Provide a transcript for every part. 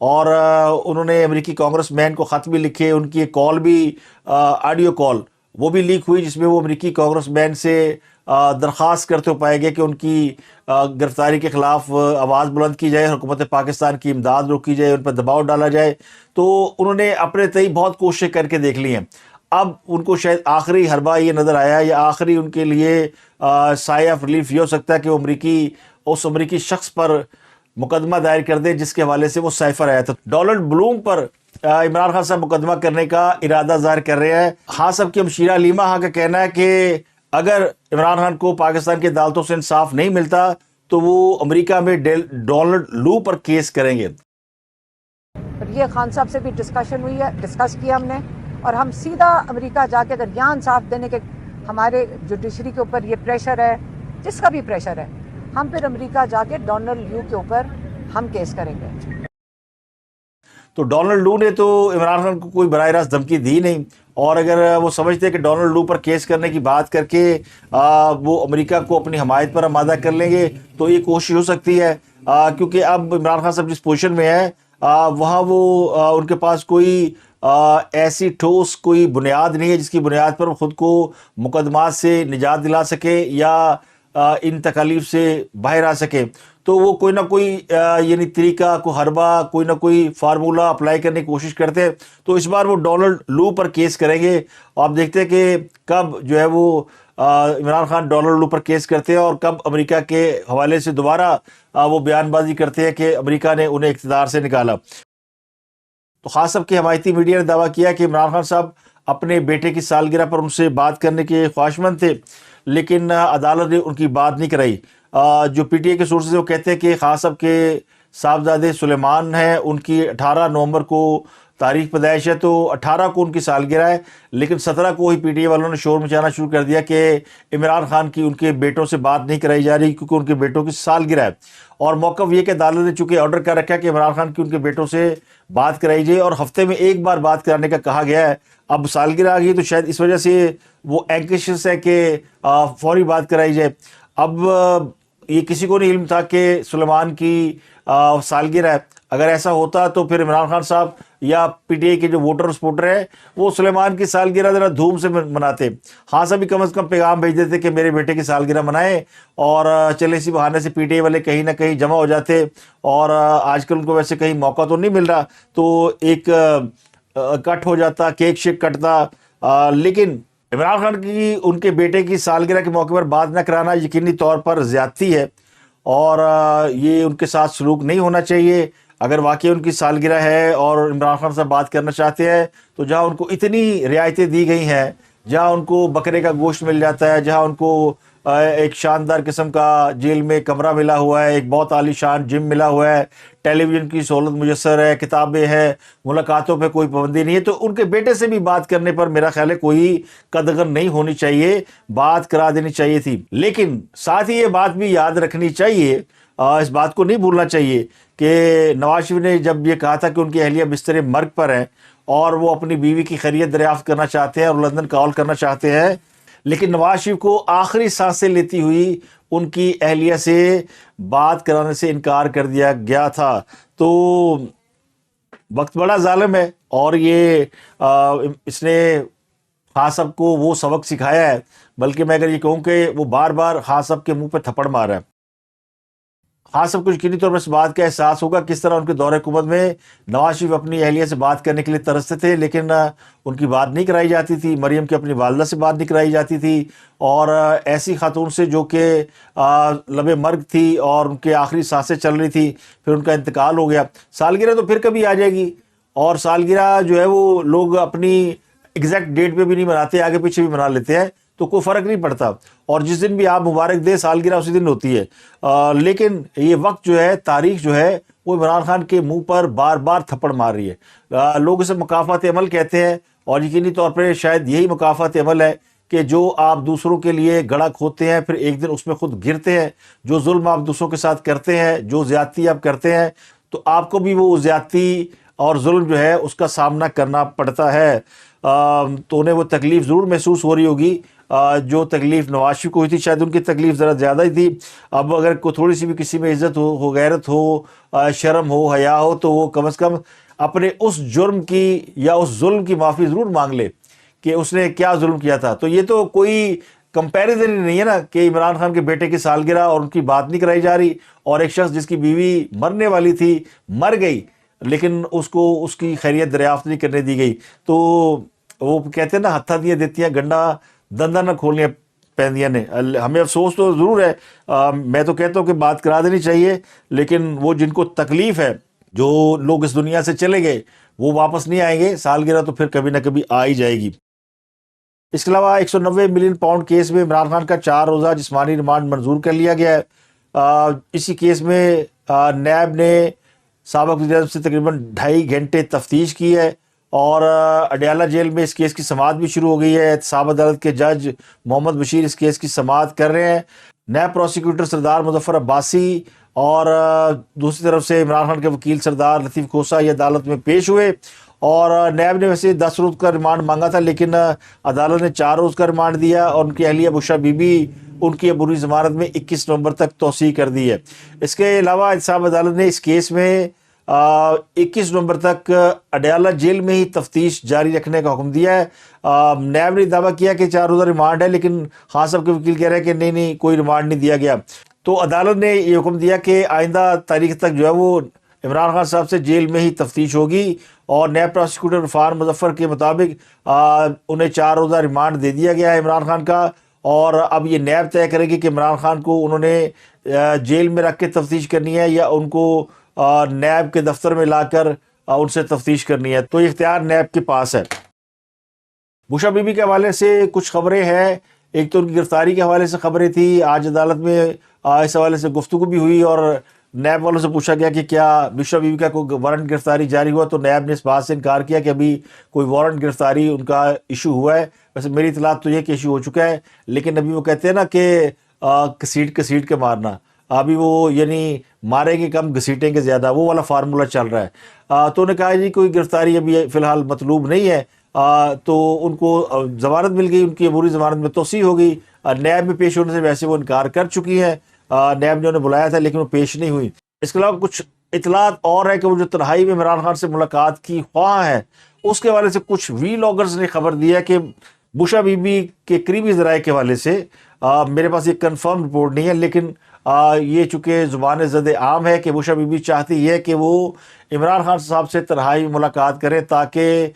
اور انہوں نے امریکی کانگریس مین کو خط بھی لکھے، ان کی ایک کال بھی آڈیو کال وہ بھی لیک ہوئی، جس میں وہ امریکی کانگریس مین سے درخواست کرتے ہوئے پائے گئے کہ ان کی گرفتاری کے خلاف آواز بلند کی جائے، حکومت پاکستان کی امداد روکی جائے، ان پر دباؤ ڈالا جائے۔ تو انہوں نے اپنے تئیں بہت کوششیں کر کے دیکھ لی ہیں۔ اب ان کو شاید آخری حربہ یہ نظر آیا، یا آخری ان کے لیے سائے آف ریلیف یہ ہو سکتا ہے کہ وہ اس امریکی شخص پر مقدمہ دائر کر دے جس کے حوالے سے وہ سائفر آیا تھا۔ ڈونلڈ بلوم پر عمران خان صاحب مقدمہ کرنے کا ارادہ ظاہر کر رہے ہیں۔ خان صاحب کی ہمشیرہ علیمہ ہاں کا کہنا ہے کہ اگر عمران خان کو پاکستان کی عدالتوں سے انصاف نہیں ملتا تو وہ امریکہ میں ڈونلڈ لو پر کیس کریں گے۔ یہ خان صاحب سے بھی ڈسکشن ہوئی ہے، ڈسکس کیا ہم نے، اور ہم سیدھا امریکہ جا کے اگر یہاں انصاف دینے کے ہمارے جوڈیشری کے اوپر یہ پریشر ہے، جس کا بھی پریشر ہے، ہم پھر امریکہ جا کے ڈونلڈ لو کے اوپر ہم کیس کریں گے۔ تو ڈونلڈ لو نے تو عمران خان کو کوئی براہ راست دھمکی دی نہیں، اور اگر وہ سمجھتے ہیں کہ ڈونلڈ لو پر کیس کرنے کی بات کر کے وہ امریکہ کو اپنی حمایت پر آمادہ کر لیں گے تو یہ کوشش ہو سکتی ہے، کیونکہ اب عمران خان صاحب جس پوزیشن میں ہے وہاں وہ ان کے پاس کوئی ایسی ٹھوس کوئی بنیاد نہیں ہے جس کی بنیاد پر وہ خود کو مقدمات سے نجات دلا سکے یا ان تکالیف سے باہر آ سکے۔ تو وہ کوئی نہ کوئی یعنی طریقہ، کوئی حربہ، کوئی نہ کوئی فارمولہ اپلائی کرنے کی کوشش کرتے ہیں۔ تو اس بار وہ ڈونلڈ لو پر کیس کریں گے، آپ دیکھتے ہیں کہ کب جو ہے وہ عمران خان ڈونلڈ لو پر کیس کرتے ہیں اور کب امریکہ کے حوالے سے دوبارہ وہ بیان بازی کرتے ہیں کہ امریکہ نے انہیں اقتدار سے نکالا۔ تو خان صاحب کی حمایتی میڈیا نے دعویٰ کیا کہ عمران خان صاحب اپنے بیٹے کی سالگرہ پر ان سے بات کرنے کے خواہشمند تھے، لیکن عدالت نے ان کی بات نہیں کرائی۔ جو پی ٹی اے کے سورسز وہ کہتے ہیں کہ خان صاحب کے صاحبزادے سلیمان ہیں، ان کی 18 نومبر کو تاریخ پیدائش ہے، تو 18 کو ان کی سالگرہ ہے، لیکن 17 کو ہی پی ٹی اے والوں نے شور مچانا شروع کر دیا کہ عمران خان کی ان کے بیٹوں سے بات نہیں کرائی جا رہی کیونکہ ان کے بیٹوں کی سالگرہ ہے۔ اور موقف یہ کہ عدالت نے چونکہ آرڈر کر رکھا ہے کہ عمران خان کی ان کے بیٹوں سے بات کرائی جائے، اور ہفتے میں ایک بار بات کرانے کا کہا گیا ہے۔ اب سالگرہ آ گئی تو شاید اس وجہ سے وہ اینکشس ہے کہ فوری بات کرائی جائے۔ اب یہ کسی کو نہیں علم تھا کہ سلیمان کی سالگرہ ہے۔ اگر ایسا ہوتا تو پھر عمران خان صاحب یا پی ٹی اے کے جو ووٹر سپورٹر ہیں وہ سلیمان کی سالگرہ ذرا دھوم سے مناتے، خان صاحب بھی کم از کم پیغام بھیج دیتے کہ میرے بیٹے کی سالگرہ منائیں، اور چلے اسی بہانے سے پی ٹی اے والے کہیں نہ کہیں جمع ہو جاتے۔ اور آج کل ان کو ویسے کہیں موقع تو نہیں مل رہا تو ایک کٹ ہو جاتا، کیک شیک کٹتا، لیکن عمران خان کی ان کے بیٹے کی سالگرہ کے موقع پر بات نہ کرانا یقینی طور پر زیادتی ہے، اور یہ ان کے ساتھ سلوک نہیں ہونا چاہیے۔ اگر واقعی ان کی سالگرہ ہے اور عمران خان صاحب بات کرنا چاہتے ہیں تو جہاں ان کو اتنی رعایتیں دی گئی ہیں، جہاں ان کو بکرے کا گوشت مل جاتا ہے، جہاں ان کو ایک شاندار قسم کا جیل میں کمرہ ملا ہوا ہے، ایک بہت عالی شان جم ملا ہوا ہے، ٹیلی ویژن کی سہولت میسر ہے، کتابیں ہیں، ملاقاتوں پہ کوئی پابندی نہیں ہے، تو ان کے بیٹے سے بھی بات کرنے پر میرا خیال ہے کوئی قدغن نہیں ہونی چاہیے، بات کرا دینی چاہیے تھی۔ لیکن ساتھ ہی یہ بات بھی یاد رکھنی چاہیے، اس بات کو نہیں بھولنا چاہیے کہ نواز شریف نے جب یہ کہا تھا کہ ان کی اہلیہ بستر مرگ پر ہیں اور وہ اپنی بیوی کی خیریت دریافت کرنا چاہتے ہیں اور لندن کال کرنا چاہتے ہیں، لیکن نواز شریف کو آخری سانسیں لیتی ہوئی ان کی اہلیہ سے بات کرانے سے انکار کر دیا گیا تھا۔ تو وقت بڑا ظالم ہے، اور یہ اس نے خان صاحب کو وہ سبق سکھایا ہے، بلکہ میں اگر یہ کہوں کہ وہ بار بار خان صاحب کے منہ پہ تھپڑ مارا ہے۔ خان صاحب کو یقینی طور پر اس بات کا احساس ہوگا کس طرح ان کے دور حکومت میں نواز شریف اپنی اہلیہ سے بات کرنے کے لیے ترستے تھے، لیکن ان کی بات نہیں کرائی جاتی تھی۔ مریم کی اپنی والدہ سے بات نہیں کرائی جاتی تھی، اور ایسی خاتون سے جو کہ لبے مرگ تھی اور ان کے آخری سانسیں چل رہی تھی، پھر ان کا انتقال ہو گیا۔ سالگرہ تو پھر کبھی آ جائے گی، اور سالگرہ جو ہے وہ لوگ اپنی ایگزیکٹ ڈیٹ پہ بھی نہیں مناتے، آگے پیچھے بھی منا لیتے ہیں، تو کوئی فرق نہیں پڑتا، اور جس دن بھی آپ مبارک دے سالگرہ اسی دن ہوتی ہے۔ لیکن یہ وقت جو ہے، تاریخ جو ہے، وہ عمران خان کے منہ پر بار بار تھپڑ مار رہی ہے۔ لوگ اسے مکافات عمل کہتے ہیں، اور یقینی طور پر شاید یہی مکافات عمل ہے کہ جو آپ دوسروں کے لیے گڑھا کھودتے ہیں، پھر ایک دن اس میں خود گرتے ہیں۔ جو ظلم آپ دوسروں کے ساتھ کرتے ہیں، جو زیادتی آپ کرتے ہیں، تو آپ کو بھی وہ زیادتی اور ظلم جو ہے اس کا سامنا کرنا پڑتا ہے. تو انہیں وہ تکلیف ضرور محسوس ہو رہی ہوگی جو تکلیف نواز شریف کو ہوئی تھی. شاید ان کی تکلیف ذرا زیادہ ہی تھی. اب اگر کوئی تھوڑی سی بھی کسی میں عزت ہو غیرت ہو شرم ہو حیا ہو تو وہ کم از کم اپنے اس جرم کی یا اس ظلم کی معافی ضرور مانگ لے کہ اس نے کیا ظلم کیا تھا. تو یہ تو کوئی کمپیریزن ہی نہیں ہے نا کہ عمران خان کے بیٹے کی سالگرہ اور ان کی بات نہیں کرائی جا رہی, اور ایک شخص جس کی بیوی مرنے والی تھی مر گئی لیکن اس کو اس کی خیریت دریافت نہیں کرنے دی گئی. تو وہ کہتے ہیں نا ہتھا دیا دیتیاں گنڈا دنداں نہ کھولنیاں پہندیاں نے. ہمیں افسوس تو ضرور ہے, میں تو کہتا ہوں کہ بات کرا دینی چاہیے, لیکن وہ جن کو تکلیف ہے جو لوگ اس دنیا سے چلے گئے وہ واپس نہیں آئیں گے. سالگرہ تو پھر کبھی نہ کبھی آ ہی جائے گی. اس کے علاوہ 190 ملین پاؤنڈ کیس میں عمران خان کا 4 روزہ جسمانی ریمانڈ منظور کر لیا گیا ہے. اسی کیس میں نیب نے سابق وزیر اعظم سے تقریباً 2.5 گھنٹے تفتیش کی ہے, اور اڈیالہ جیل میں اس کیس کی سماعت بھی شروع ہو گئی ہے. احتساب عدالت کے جج محمد بشیر اس کیس کی سماعت کر رہے ہیں. نیب پروسیکیوٹر سردار مظفر عباسی اور دوسری طرف سے عمران خان کے وکیل سردار لطیف کھوسہ یہ عدالت میں پیش ہوئے, اور نیب نے ویسے 10 روز کا ریمانڈ مانگا تھا لیکن عدالت نے 4 روز کا ریمانڈ دیا, اور ان کی اہلیہ بشرا بی بی ان کی عبوری ضمانت میں 21 نومبر تک توسیع کر دی ہے. اس کے علاوہ احتساب عدالت نے اس کیس میں 21 نومبر تک اڈیالہ جیل میں ہی تفتیش جاری رکھنے کا حکم دیا ہے. نیب نے دعویٰ کیا کہ 4 روزہ ریمانڈ ہے, لیکن خان صاحب کے وکیل کہہ رہے ہیں کہ نہیں کوئی ریمانڈ نہیں دیا گیا. تو عدالت نے یہ حکم دیا کہ آئندہ تاریخ تک جو ہے وہ عمران خان صاحب سے جیل میں ہی تفتیش ہوگی, اور نیب پروسیکیوٹر عرفان مظفر کے مطابق انہیں 4 روزہ ریمانڈ دے دیا گیا ہے عمران خان کا, اور اب یہ نیب طے کرے گی کہ عمران خان کو انہوں نے جیل میں رکھ کے تفتیش کرنی ہے یا ان کو نیب کے دفتر میں لا کر ان سے تفتیش کرنی ہے. تو یہ اختیار نیب کے پاس ہے. بشرا بی بی کے حوالے سے کچھ خبریں ہیں. ایک تو ان کی گرفتاری کے حوالے سے خبریں تھی, آج عدالت میں اس حوالے سے گفتگو بھی ہوئی, اور نیب والوں سے پوچھا گیا کہ کیا بشرا بی بی کا کوئی وارنٹ گرفتاری جاری ہوا, تو نیب نے اس بات سے انکار کیا کہ ابھی کوئی وارنٹ گرفتاری ان کا ایشو ہوا ہے. ویسے میری اطلاعات تو یہ کہ ایشو ہو چکا ہے, لیکن ابھی وہ کہتے ہیں نا کہ کسیٹ کے مارنا, ابھی وہ یعنی ماریں گے کم گھسیٹیں گے زیادہ, وہ والا فارمولہ چل رہا ہے. تو انہوں نے کہا جی کوئی گرفتاری ابھی فی الحال مطلوب نہیں ہے. تو ان کو ضمانت مل گئی, ان کی عبوری ضمانت میں توسیع ہو گئی. نیب میں پیش ہونے سے ویسے وہ انکار کر چکی ہیں, نیب نے انہیں بلایا تھا لیکن وہ پیش نہیں ہوئی. اس کے علاوہ کچھ اطلاعات اور ہے کہ وہ جو تنہائی میں عمران خان سے ملاقات کی خواہاں ہے, اس کے حوالے سے کچھ وی لاگرز نے خبر دی ہے کہ بشرا بی بی کے قریبی ذرائع کے حوالے سے, میرے پاس یہ کنفرم رپورٹ نہیں ہے, لیکن یہ چونکہ زبان زد عام ہے کہ بشرا بی بی چاہتی ہے کہ وہ عمران خان صاحب سے تنہائی میں ملاقات کریں تاکہ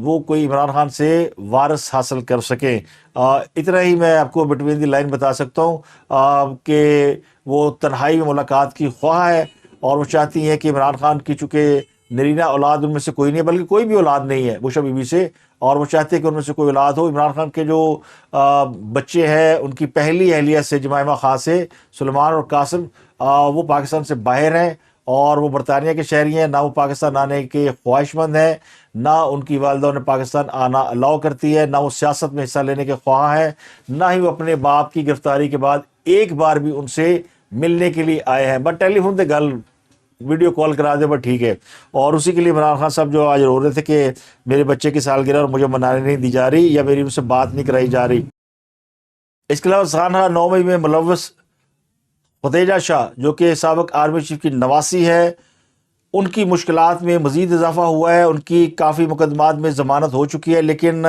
وہ کوئی عمران خان سے وارث حاصل کر سکیں. اتنا ہی میں آپ کو بٹوین دی لائن بتا سکتا ہوں کہ وہ تنہائی میں ملاقات کی خواہاں ہے, اور وہ چاہتی ہیں کہ عمران خان کی چونکہ نرینہ اولاد ان میں سے کوئی نہیں ہے, بلکہ کوئی بھی اولاد نہیں ہے بشرا بی بی سے, اور وہ چاہتے ہیں کہ ان میں سے کوئی اولاد ہو. عمران خان کے جو بچے ہیں ان کی پہلی اہلیہ سے جمائمہ خان سے سلیمان اور قاسم, وہ پاکستان سے باہر ہیں, اور وہ برطانیہ کے شہری ہیں. نہ وہ پاکستان آنے کے خواہش مند ہیں, نہ ان کی والدہ انہیں پاکستان آنا الاؤ کرتی ہے, نہ وہ سیاست میں حصہ لینے کے خواہاں ہیں, نہ ہی وہ اپنے باپ کی گرفتاری کے بعد ایک بار بھی ان سے ملنے کے لیے آئے ہیں. بٹ ٹیلی فون تے گل ویڈیو کال کرا دے بٹ ٹھیک ہے. اور اسی کے لیے عمران خان صاحب جو آج رو رہے تھے کہ میرے بچے کی سالگرہ اور مجھے منانے نہیں دی جا رہی یا میری ان سے بات نہیں کرائی جا رہی. اس کے علاوہ سانحہ 9 مئی میں ملوث خدیجہ شاہ جو کہ سابق آرمی چیف کی نواسی ہے, ان کی مشکلات میں مزید اضافہ ہوا ہے. ان کی کافی مقدمات میں ضمانت ہو چکی ہے, لیکن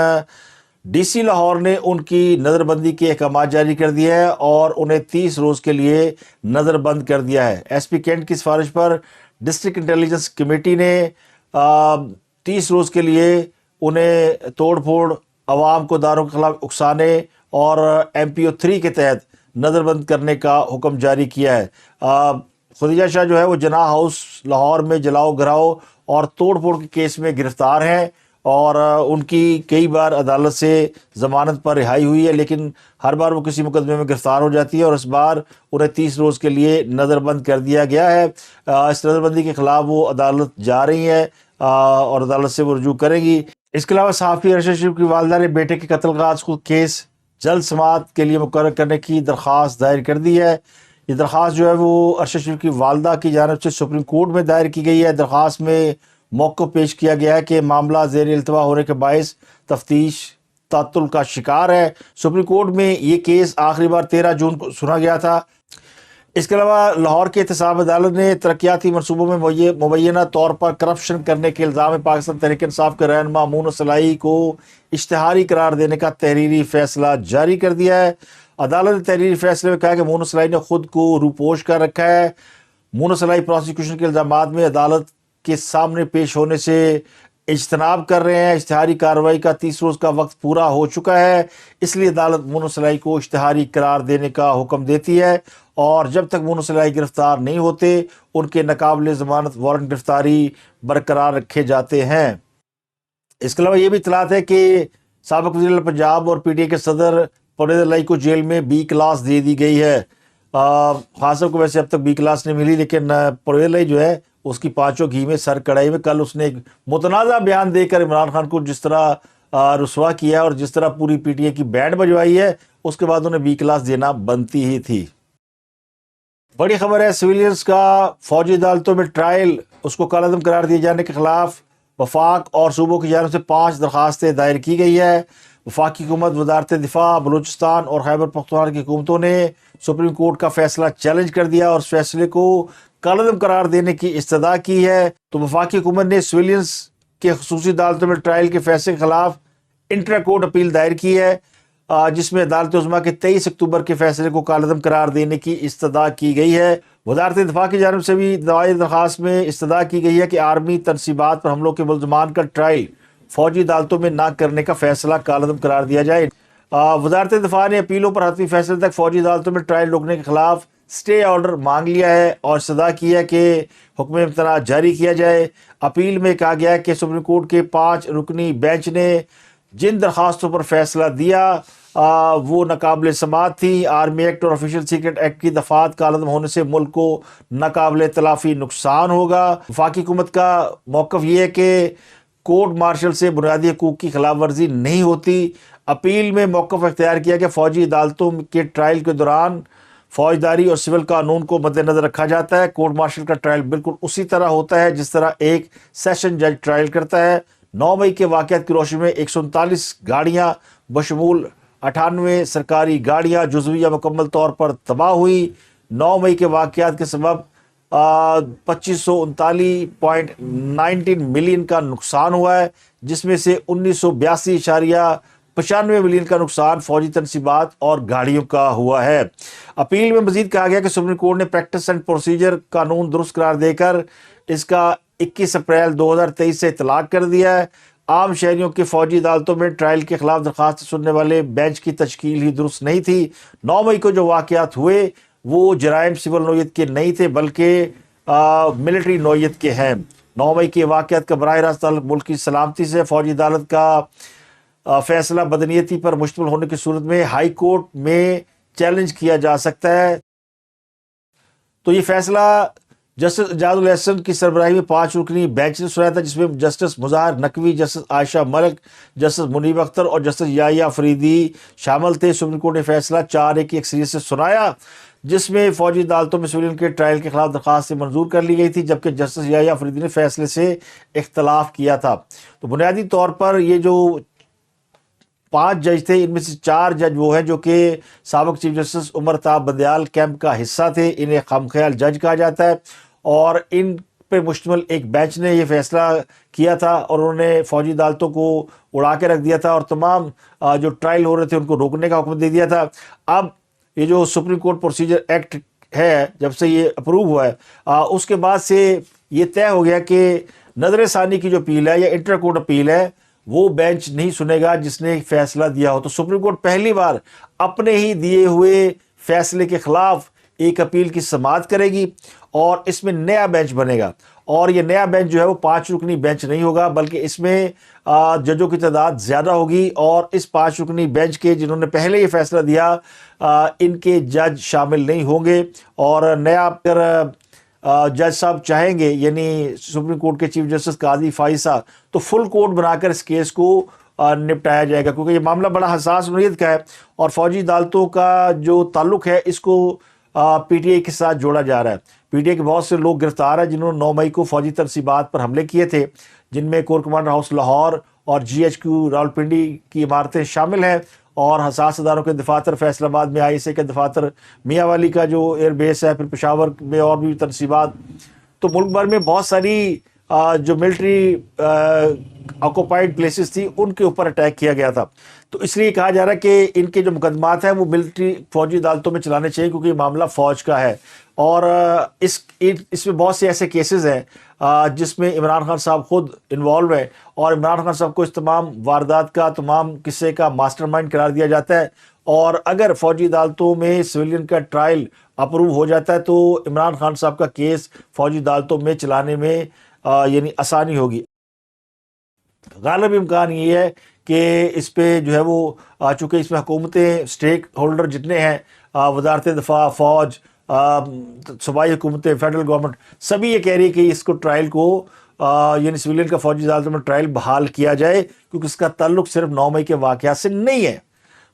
ڈی سی لاہور نے ان کی نظر بندی کے احکامات جاری کر دیا ہے اور انہیں 30 روز کے لیے نظر بند کر دیا ہے. ایس پی کینٹ کی سفارش پر ڈسٹرکٹ انٹیلیجنس کمیٹی نے 30 روز کے لیے انہیں توڑ پھوڑ, عوام کو داروں کے خلاف اکسانے اور MPO 3 کے تحت نظر بند کرنے کا حکم جاری کیا ہے. خدیجہ شاہ جو ہے وہ جناح ہاؤس لاہور میں جلاؤ گھراؤ اور توڑ پھوڑ کے کیس میں گرفتار ہیں, اور ان کی کئی بار عدالت سے ضمانت پر رہائی ہوئی ہے, لیکن ہر بار وہ کسی مقدمے میں گرفتار ہو جاتی ہے, اور اس بار انہیں 30 روز کے لیے نظر بند کر دیا گیا ہے. اس نظر بندی کے خلاف وہ عدالت جا رہی ہیں اور عدالت سے وہ رجوع کریں گی. اس کے علاوہ صحافی ارشد شریف کی والدہ نے بیٹے کے قتل کا کیس جلد سماعت کے لیے مقرر کرنے کی درخواست دائر کر دی ہے. یہ درخواست جو ہے وہ ارشد شریف کی والدہ کی جانب سے سپریم کورٹ میں دائر کی گئی ہے. درخواست میں موقف پیش کیا گیا ہے کہ معاملہ زیر التوا ہونے کے باعث تفتیش تعطل کا شکار ہے۔ سپریم کورٹ میں یہ کیس آخری بار 13 جون کو سنا گیا تھا۔ اس کے علاوہ لاہور کے احتساب عدالت نے ترقیاتی منصوبوں میں مبینہ طور پر کرپشن کرنے کے الزام میں پاکستان تحریک انصاف کے رہنما مونس صلاحی کو اشتہاری قرار دینے کا تحریری فیصلہ جاری کر دیا ہے۔ عدالت نے تحریری فیصلے میں کہا کہ مونس صلاحی نے خود کو روپوش کر رکھا ہے۔ مونس صلاحی پروسیکیوشن کے الزامات میں عدالت کے سامنے پیش ہونے سے اجتناب کر رہے ہیں۔ اشتہاری کارروائی کا 30 روز کا وقت پورا ہو چکا ہے، اس لیے عدالت مونس صلاحی کو اشتہاری قرار دینے کا حکم دیتی ہے، اور جب تک مونس صلاحی گرفتار نہیں ہوتے ان کے ناقابل ضمانت وارنٹ گرفتاری برقرار رکھے جاتے ہیں۔ اس کے علاوہ یہ بھی اطلاعات ہے کہ سابق وزیر اعلیٰ پنجاب اور پی ٹی آئی کے صدر پرویز الہی کو جیل میں B کلاس دے دی گئی ہے۔ خان صاحب کو ویسے اب تک B کلاس نہیں ملی، لیکن پرویز الہی جو ہے اس کی پانچوں گھی میں سر کڑھائی میں۔ کل اس نے ایک متنازع بیان دے کر عمران خان کو جس طرح رسوا کیا اور جس طرح پوری پی ٹی آئی کی بینڈ بجوائی ہے، اس کے بعد انہیں B کلاس دینا بنتی ہی تھی۔ بڑی خبر ہے، سویلینز کا فوجی عدالتوں میں ٹرائل اس کو کالعدم قرار دیے جانے کے خلاف وفاق اور صوبوں کی جانب سے 5 درخواستیں دائر کی گئی ہے۔ وفاقی حکومت، وزارت دفاع، بلوچستان اور خیبر پختونخوا کی حکومتوں نے سپریم کورٹ کا فیصلہ چیلنج کر دیا اور اس فیصلے کو کالعدم قرار دینے کی استدعا کی ہے۔ تو وفاقی حکومت نے سویلینز کے خصوصی عدالتوں میں ٹرائل کے فیصلے کے خلاف انٹرا کورٹ اپیل دائر کی ہے، جس میں عدالت عظمیٰ کے 23 اکتوبر کے فیصلے کو کالعدم قرار دینے کی استدعا کی گئی ہے۔ وزارت دفاع کی جانب سے بھی دعائے درخواست میں استدعا کی گئی ہے کہ آرمی تنصیبات پر حملوں کے ملزمان کا ٹرائل فوجی عدالتوں میں نہ کرنے کا فیصلہ کالعدم قرار دیا جائے۔ وزارت دفاع نے اپیلوں پر حتمی فیصلے تک فوجی عدالتوں میں ٹرائل روکنے کے خلاف سٹے آرڈر مانگ لیا ہے اور استدعا کی ہے کہ حکم امتناع جاری کیا جائے۔ اپیل میں کہا گیا ہے کہ سپریم کورٹ کے 5 رکنی بینچ نے جن درخواستوں پر فیصلہ دیا وہ ناقابل سماعت تھی۔ آرمی ایکٹ اور آفیشل سیکرٹ ایکٹ کی دفعات کالعدم ہونے سے ملک کو ناقابل تلافی نقصان ہوگا۔ وفاقی حکومت کا موقف یہ ہے کہ کورٹ مارشل سے بنیادی حقوق کی خلاف ورزی نہیں ہوتی۔ اپیل میں موقف اختیار کیا کہ فوجی عدالتوں کے ٹرائل کے دوران فوجداری اور سول قانون کو مد نظر رکھا جاتا ہے۔ کورٹ مارشل کا ٹرائل بالکل اسی طرح ہوتا ہے جس طرح ایک سیشن جج ٹرائل کرتا ہے۔ 9 مئی کے واقعات کی روشنی میں 139 گاڑیاں بشمول 98 سرکاری گاڑیاں جزوی یا مکمل طور پر تباہ ہوئی۔ 9 مئی کے واقعات کے سبب 2539.19 ملین کا نقصان ہوا ہے، جس میں سے 1982.95 ملین کا نقصان فوجی تنصیبات اور گاڑیوں کا ہوا ہے۔ اپیل میں مزید کہا گیا کہ سپریم کورٹ نے پریکٹس اینڈ پروسیجر قانون درست قرار دے کر اس کا 21 اپریل 2023 سے اطلاق کر دیا ہے۔ عام شہریوں کے فوجی عدالتوں میں ٹرائل کے خلاف درخواست سننے والے بینچ کی تشکیل ہی درست نہیں تھی۔ 9 مئی کو جو واقعات ہوئے وہ جرائم سول نوعیت کے نہیں تھے بلکہ ملٹری نوعیت کے ہیں۔ 9 مئی کے واقعات کا براہ راست تعلق ملک کی سلامتی سے۔ فوجی عدالت کا فیصلہ بدنیتی پر مشتمل ہونے کی صورت میں ہائی کورٹ میں چیلنج کیا جا سکتا ہے۔ تو یہ فیصلہ جسٹس اعجاز الاحسن کی سربراہی میں 5 رکنی بینچ نے سنایا تھا، جس میں جسٹس مظاہر نقوی، جسٹس عائشہ ملک، جسٹس منیب اختر اور جسٹس یحییٰ فریدی شامل تھے۔ سپریم کورٹ نے فیصلہ 4-1 کی اکثریت سے سنایا، جس میں فوجی عدالتوں میں سویلین کے ٹرائل کے خلاف درخواست سے منظور کر لی گئی تھی، جبکہ جسٹس یحییٰ فریدی نے فیصلے سے اختلاف کیا تھا۔ تو بنیادی طور پر یہ جو 5 جج تھے، ان میں سے 4 جج وہ ہیں جو کہ سابق چیف جسٹس عمر طاہر بندیال کیمپ کا حصہ تھے، انہیں خام خیال جج کہا جاتا ہے، اور ان پہ مشتمل ایک بینچ نے یہ فیصلہ کیا تھا اور انہوں نے فوجی عدالتوں کو اڑا کے رکھ دیا تھا اور تمام جو ٹرائل ہو رہے تھے ان کو روکنے کا حکم دے دیا تھا۔ اب یہ جو سپریم کورٹ پروسیجر ایکٹ ہے، جب سے یہ اپروو ہوا ہے، اس کے بعد سے یہ طے ہو گیا کہ نظر ثانی کی جو اپیل ہے یا انٹر کورٹ اپیل ہے وہ بینچ نہیں سنے گا جس نے فیصلہ دیا ہو۔ تو سپریم کورٹ پہلی بار اپنے ہی دیے ہوئے فیصلے کے خلاف ایک اپیل کی سماعت کرے گی اور اس میں نیا بینچ بنے گا، اور یہ نیا بینچ جو ہے وہ 5 رکنی بینچ نہیں ہوگا بلکہ اس میں ججوں کی تعداد زیادہ ہوگی، اور اس 5 رکنی بینچ کے جنہوں نے پہلے یہ فیصلہ دیا ان کے جج شامل نہیں ہوں گے، اور نیا اگر جج صاحب چاہیں گے، یعنی سپریم کورٹ کے چیف جسٹس قاضی فائزہ، تو فل کورٹ بنا کر اس کیس کو نپٹایا جائے گا، کیونکہ یہ معاملہ بڑا حساس نوعیت کا ہے اور فوجی عدالتوں کا جو تعلق ہے اس کو پی ٹی آئی کے ساتھ جوڑا جا رہا ہے۔ پی ٹی آئی کے بہت سے لوگ گرفتار ہیں جنہوں نے 9 مئی کو فوجی تنصیبات پر حملے کیے تھے، جن میں کور کمانڈر ہاؤس لاہور اور جی ایچ کیو راولپنڈی کی عمارتیں شامل ہیں، اور حساس اداروں کے دفاتر فیصل آباد میں آئی ایس اے کے دفاتر، میاں والی کا جو ایئر بیس ہے، پھر پشاور میں اور بھی تنصیبات. تو ملک بھر میں بہت ساری جو ملٹری آکوپائڈ پلیسز تھی ان کے اوپر اٹیک کیا گیا تھا. تو اس لیے کہا جا رہا ہے کہ ان کے جو مقدمات ہیں وہ ملٹری فوجی عدالتوں میں چلانے چاہیے، کیونکہ یہ معاملہ فوج کا ہے. اور اس میں بہت سے ایسے کیسز ہیں جس میں عمران خان صاحب خود انوالو ہے، اور عمران خان صاحب کو اس تمام واردات کا، تمام قصے کا ماسٹر مائنڈ قرار دیا جاتا ہے. اور اگر فوجی عدالتوں میں سویلین کا ٹرائل اپروو ہو جاتا ہے تو عمران خان صاحب کا کیس فوجی عدالتوں میں چلانے میں یعنی آسانی ہوگی. غالب امکان یہ ہے کہ اس پہ جو ہے وہ چونکہ اس میں حکومتیں، اسٹیک ہولڈر جتنے ہیں، وزارت دفاع، فوج، صوبائی حکومتیں، فیڈرل گورنمنٹ، سبھی یہ کہہ رہی ہے کہ اس کو ٹرائل کو یعنی سویلین کا فوجی عدالتوں میں ٹرائل بحال کیا جائے، کیونکہ اس کا تعلق صرف 9 مئی کے واقعات سے نہیں ہے،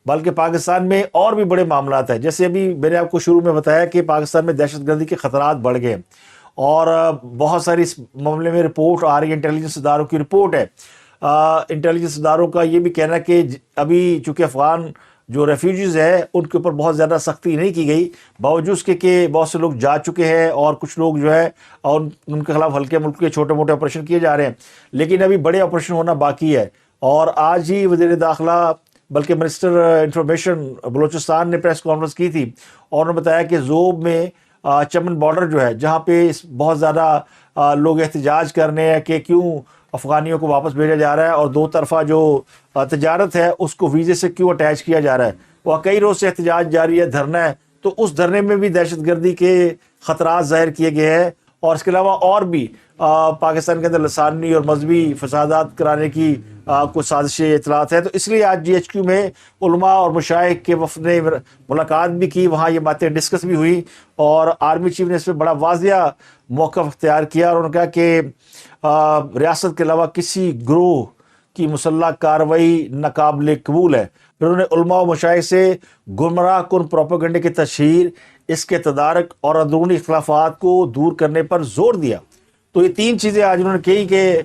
بلکہ پاکستان میں اور بھی بڑے معاملات ہیں. جیسے ابھی میں نے آپ کو شروع میں بتایا کہ پاکستان میں دہشت گردی کے خطرات بڑھ گئے، اور بہت ساری اس معاملے میں رپورٹ آ رہی ہے، انٹیلیجنس اداروں کی رپورٹ ہے. انٹیلیجنس اداروں کا یہ بھی کہنا ہے کہ ابھی چونکہ افغان جو ریفیوجیز ہیں ان کے اوپر بہت زیادہ سختی نہیں کی گئی، باوجود اس کے کہ بہت سے لوگ جا چکے ہیں، اور کچھ لوگ جو ہے ان کے خلاف ہلکے ملک کے چھوٹے موٹے آپریشن کیے جا رہے ہیں، لیکن ابھی بڑے آپریشن ہونا باقی ہے. اور آج ہی وزیر داخلہ بلکہ منسٹر انفارمیشن بلوچستان نے پریس کانفرنس کی تھی، اور انہوں نے بتایا کہ زوب میں چمن بارڈر جو ہے، جہاں پہ بہت زیادہ لوگ احتجاج کرنے ہیں کہ کیوں افغانیوں کو واپس بھیجا جا رہا ہے، اور دو طرفہ جو تجارت ہے اس کو ویزے سے کیوں اٹیچ کیا جا رہا ہے. وہ کئی روز سے احتجاج جاری ہے، دھرنا ہے. تو اس دھرنے میں بھی دہشت گردی کے خطرات ظاہر کیے گئے ہیں، اور اس کے علاوہ اور بھی پاکستان کے اندر لسانی اور مذہبی فسادات کرانے کی کچھ سازشیں، اطلاعات ہیں. تو اس لیے آج جی ایچ کیو میں علماء اور مشائخ کے وفد نے ملاقات بھی کی، وہاں یہ باتیں ڈسکس بھی ہوئی، اور آرمی چیف نے اس پہ بڑا واضح موقف اختیار کیا، اور انہوں نے کہا کہ ریاست کے علاوہ کسی گروہ کی مسلح کارروائی ناقابل قبول ہے. پھر انہوں نے علماء و مشائخ سے گمراہ کن پروپیگنڈے کی تشہیر، اس کے تدارک اور اندرونی اختلافات کو دور کرنے پر زور دیا. تو یہ 3 چیزیں آج انہوں نے کہی کہ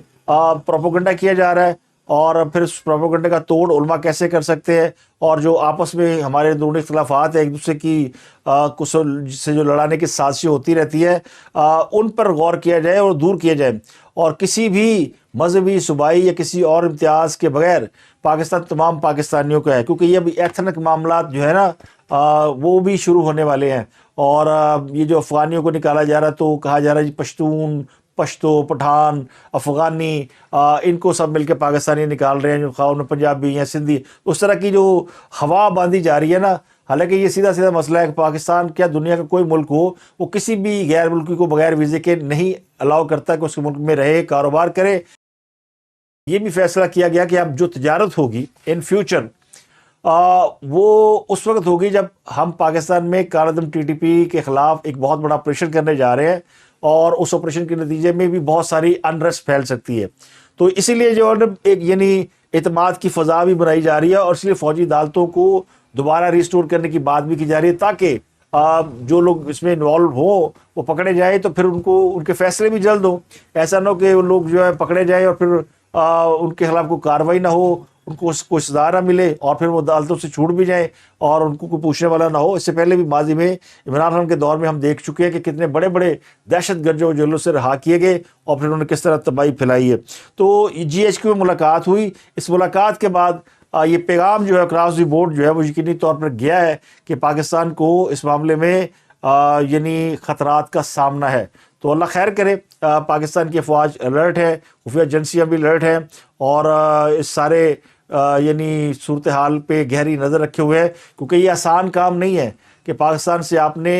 پروپیگنڈا کیا جا رہا ہے، اور پھر اس پروپیگنڈے کا توڑ علماء کیسے کر سکتے ہیں، اور جو آپس میں ہمارے اندرونی اختلافات ہیں، ایک دوسرے کی سے جو لڑانے کی سازشیں ہوتی رہتی ہے، ان پر غور کیا جائے اور دور کیا جائے. اور کسی بھی مذہبی، صوبائی یا کسی اور امتیاز کے بغیر پاکستان تمام پاکستانیوں کا ہے، کیونکہ یہ ابھی ایتھنک معاملات جو ہے نا وہ بھی شروع ہونے والے ہیں. اور یہ جو افغانیوں کو نکالا جا رہا ہے تو کہا جا رہا ہے جی پشتون، پشتو، پٹھان، افغانی، ان کو سب مل کے پاکستانی نکال رہے ہیں، جو خواہ پنجابی ہیں، سندھی، اس طرح کی جو ہوا باندھی جا رہی ہے نا. حالانکہ یہ سیدھا سیدھا مسئلہ ہے کہ پاکستان کیا دنیا کا کوئی ملک ہو، وہ کسی بھی غیر ملکی کو بغیر ویزے کے نہیں الاؤ کرتا کہ اس کے ملک میں رہے، کاروبار کرے. یہ بھی فیصلہ کیا گیا کہ اب جو تجارت ہوگی ان فیوچر وہ اس وقت ہوگی جب ہم پاکستان میں کالعدم ٹی ٹی پی کے خلاف ایک بہت بڑا آپریشن کرنے جا رہے ہیں، اور اس آپریشن کے نتیجے میں بھی بہت ساری انریسٹ پھیل سکتی ہے. تو اسی لیے جو ایک یعنی اعتماد کی فضا بھی بنائی جا رہی ہے، اور اس لیے فوجی عدالتوں کو دوبارہ ریسٹور کرنے کی بات بھی کی جا رہی ہے، تاکہ جو لوگ اس میں انوالو ہوں وہ پکڑے جائیں تو پھر ان کے فیصلے بھی جلد ہوں. ایسا نہ ہو کہ وہ لوگ جو ہے پکڑے جائیں اور پھر ان کے خلاف کوئی کارروائی نہ ہو، ان کو کوئی سزا نہ ملے، اور پھر وہ عدالتوں سے چھوٹ بھی جائیں اور ان کو کوئی پوچھنے والا نہ ہو. اس سے پہلے بھی ماضی میں عمران خان کے دور میں ہم دیکھ چکے ہیں کہ کتنے بڑے بڑے دہشت گرد جو جیلوں سے رہا کیے گئے، اور پھر انہوں نے کس طرح تباہی پھیلائی ہے. تو جی ایچ کیو میں ملاقات ہوئی. اس ملاقات کے بعد یہ پیغام جو ہے اکراس دی بورڈ جو ہے وہ یقینی طور پر گیا ہے کہ پاکستان کو اس معاملے میں یعنی خطرات کا سامنا ہے. تو اللہ خیر کرے. پاکستان کی افواج الرٹ ہے، خفیہ ایجنسیاں بھی الرٹ ہیں، اور اس سارے یعنی صورتحال پہ گہری نظر رکھے ہوئے ہیں، کیونکہ یہ آسان کام نہیں ہے کہ پاکستان سے آپ نے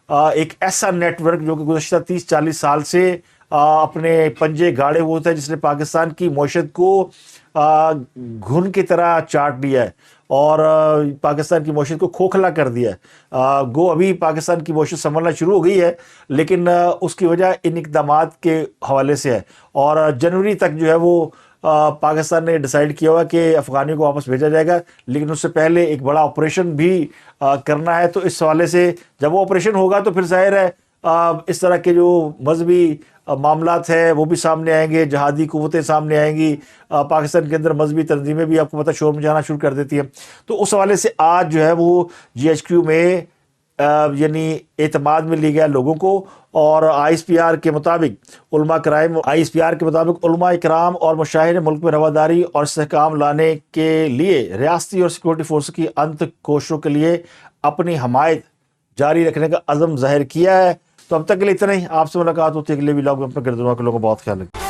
ایک ایسا نیٹ ورک جو کہ گزشتہ 30-40 سال سے اپنے پنجے گاڑے ہوئے تھے، جس نے پاکستان کی معیشت کو گھن کی طرح چاٹ لیا ہے اور پاکستان کی معیشت کو کھوکھلا کر دیا ہے. گو ابھی پاکستان کی معیشت سنبھلنا شروع ہو گئی ہے، لیکن اس کی وجہ ان اقدامات کے حوالے سے ہے. اور جنوری تک جو ہے وہ پاکستان نے ڈیسائیڈ کیا ہوا کہ افغانیوں کو واپس بھیجا جائے گا، لیکن اس سے پہلے ایک بڑا آپریشن بھی کرنا ہے. تو اس حوالے سے جب وہ آپریشن ہوگا تو پھر ظاہر ہے اس طرح کے جو مذہبی معاملات ہیں وہ بھی سامنے آئیں گے، جہادی قوتیں سامنے آئیں گی، پاکستان کے اندر مذہبی تنظیمیں بھی آپ کو پتہ شور مچانا شروع کر دیتی ہیں. تو اس حوالے سے آج جو ہے وہ GHQ میں یعنی اعتماد میں لی گیا لوگوں کو، اور ISPR کے مطابق علماء اکرام اور مشاہدین ملک میں رواداری اور استحکام لانے کے لیے ریاستی اور سیکورٹی فورس کی انت کوششوں کے لیے اپنی حمایت جاری رکھنے کا عزم ظاہر کیا ہے. تو اب تک کے لیے اتنا ہی. آپ سے ملاقات ہوتی ہے اگلے ولاگ میں. اپنے گھر کے لوگوں کو بہت خیال رکھیں.